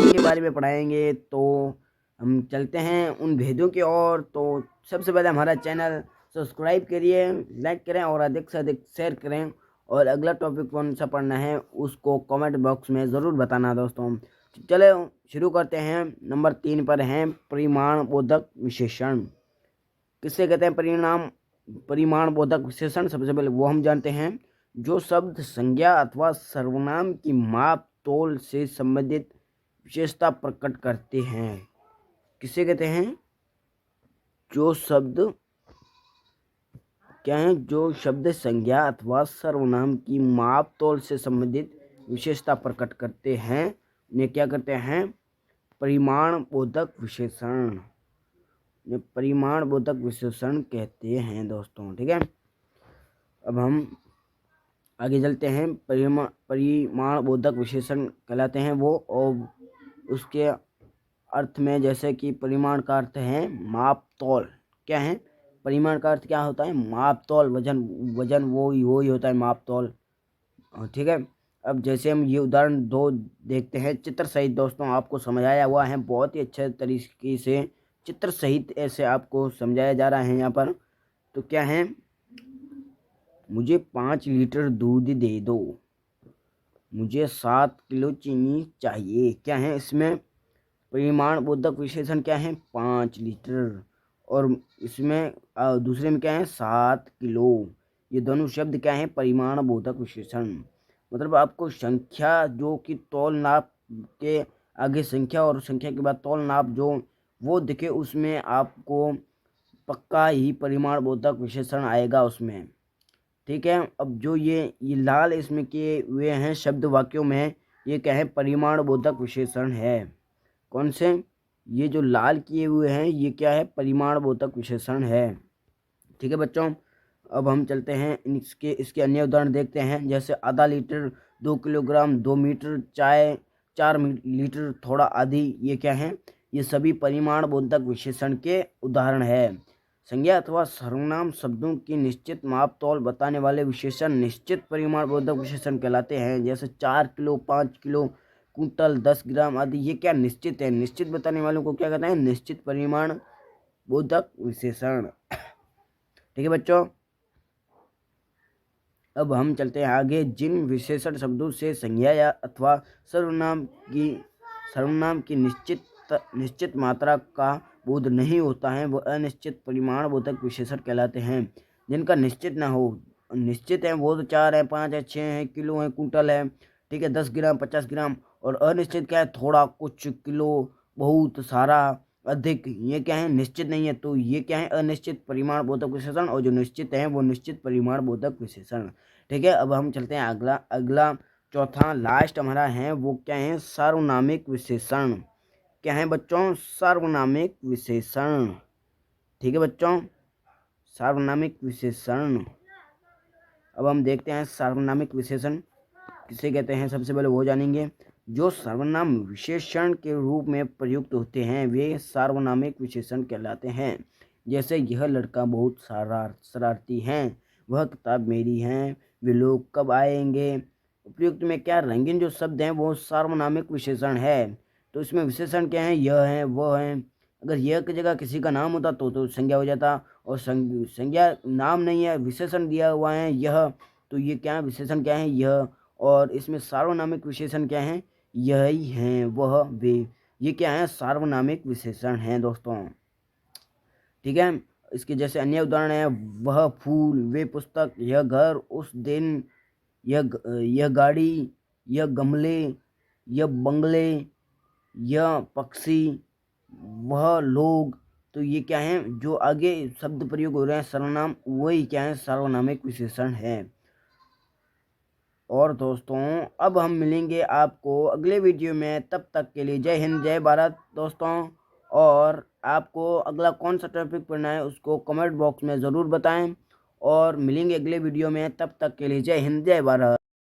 के बारे में पढ़ाएंगे। तो हम चलते हैं उन भेदों की ओर। तो सबसे पहले हमारा चैनल सब्सक्राइब करिए, लाइक करें और अधिक से अधिक शेयर करें। और अगला टॉपिक कौन सा पढ़ना है उसको कमेंट बॉक्स में ज़रूर बताना दोस्तों। चले शुरू करते हैं। नंबर 3 पर हैं परिमाण बोधक विशेषण। किससे कहते हैं परिमाण बोधक विशेषण? सबसे पहले वो हम जानते हैं। जो शब्द संज्ञा अथवा सर्वनाम की माप तोल से संबंधित विशेषता प्रकट करते हैं। किसे कहते हैं? जो शब्द क्या है? जो शब्द संज्ञा अथवा सर्वनाम की माप तोल से संबंधित विशेषता प्रकट करते हैं उन्हें क्या करते हैं? परिमाण बोधक विशेषण। परिमाण बोधक विशेषण कहते हैं दोस्तों। ठीक है, अब हम आगे चलते हैं। परिमाण बोधक विशेषण कहलाते हैं वो, और उसके अर्थ में जैसे कि परिमाण का अर्थ है माप तोल। क्या है? परिमाण का अर्थ क्या होता है? माप तोल, वजन। वजन वो ही होता है माप तोल। ठीक है, अब जैसे हम ये उदाहरण 2 देखते हैं चित्र सहित। दोस्तों आपको समझाया हुआ है बहुत ही अच्छे तरीके से, चित्र सहित ऐसे आपको समझाया जा रहा है यहाँ पर। तो क्या है? मुझे 5 लीटर दूध दे दो, मुझे 7 किलो चीनी चाहिए। क्या है इसमें? परिमाण बोधक विशेषण क्या है? 5 लीटर। और इसमें दूसरे में क्या है? 7 किलो। ये दोनों शब्द क्या है? परिमाण बोधक विशेषण। मतलब आपको संख्या जो कि तौल नाप के आगे संख्या और संख्या के बाद तौल नाप जो वो दिखे, उसमें आपको पक्का ही परिमाण बोधक विशेषण आएगा उसमें। ठीक है, अब जो ये लाल इसमें किए हुए हैं शब्द वाक्यों में, ये क्या है? परिमाण बोधक विशेषण है। कौन से? ये जो लाल किए हुए हैं ये क्या है? परिमाण बोधक विशेषण है। ठीक है बच्चों, अब हम चलते हैं इसके अन्य उदाहरण देखते हैं। जैसे आधा लीटर, 2 किलोग्राम, 2 मीटर, चाय, 4 लीटर, थोड़ा आधी। ये क्या है? ये सभी परिमाण बोधक विशेषण के उदाहरण है। संज्ञा अथवा सर्वनाम शब्दों की निश्चित माप तौल बताने वाले विशेषण निश्चित परिमाण बोधक विशेषण कहलाते हैं। जैसे 4 किलो, 5 किलो, कुंटल, 10 ग्राम आदि। ये क्या? निश्चित है। निश्चित बताने वालों को क्या कहते हैं? निश्चित परिमाण बोधक विशेषण। ठीक है बच्चों, अब हम चलते हैं आगे। जिन विशेषण शब्दों से संज्ञा या अथवा सर्वनाम की निश्चित मात्रा का बोध नहीं होता है वो अनिश्चित परिमाण बोधक विशेषण कहलाते हैं। जिनका निश्चित ना हो, निश्चित है वो तो 4 है, 5 है, 6 है, किलो है, कुंटल है। ठीक है, 10 ग्राम, 50 ग्राम। और अनिश्चित क्या है? थोड़ा, कुछ, किलो, बहुत, सारा, अधिक। ये क्या है? निश्चित नहीं है। तो ये क्या है? अनिश्चित परिमाण बोधक विशेषण। और जो निश्चित है वो निश्चित परिमाण बोधक विशेषण। ठीक है, अब हम चलते हैं अगला चौथा लास्ट हमारा है वो क्या है? सार्वनामिक विशेषण। क्या है बच्चों? सार्वनामिक विशेषण। ठीक है बच्चों, सार्वनामिक विशेषण। अब हम देखते हैं सार्वनामिक विशेषण किसे कहते हैं। सबसे पहले वो जानेंगे। जो सर्वनाम विशेषण के रूप में प्रयुक्त होते हैं वे सार्वनामिक विशेषण कहलाते हैं। जैसे यह लड़का बहुत शरारती है, वह किताब मेरी है, वे लोग कब आएंगे। उपयुक्त में क्या? रंगीन जो शब्द हैं वो सार्वनामिक विशेषण है। तो इसमें विशेषण क्या है? यह है, वह है। अगर यह की जगह किसी का नाम होता तो संज्ञा हो जाता। और संज्ञा नाम नहीं है, विशेषण दिया हुआ है यह, तो ये क्या है? विशेषण क्या है? यह। और इसमें सार्वनामिक विशेषण क्या है? यही हैं, वह, वे। ये क्या है? सार्वनामिक विशेषण हैं दोस्तों। ठीक है, इसके जैसे अन्य उदाहरण है। वह फूल, वे पुस्तक, यह घर, उस दिन, यह गाड़ी, यह गमले, यह बंगले, यह पक्षी, वह लोग। तो ये क्या है? जो आगे शब्द प्रयोग हो रहे हैं सर्वनाम, वही क्या है? सार्वनामिक विशेषण है। और दोस्तों अब हम मिलेंगे आपको अगले वीडियो में। तब तक के लिए जय हिंद, जय भारत दोस्तों। और आपको अगला कौन सा टॉपिक पढ़ना है उसको कमेंट बॉक्स में ज़रूर बताएं। और मिलेंगे अगले वीडियो में। तब तक के लिए जय हिंद, जय भारत।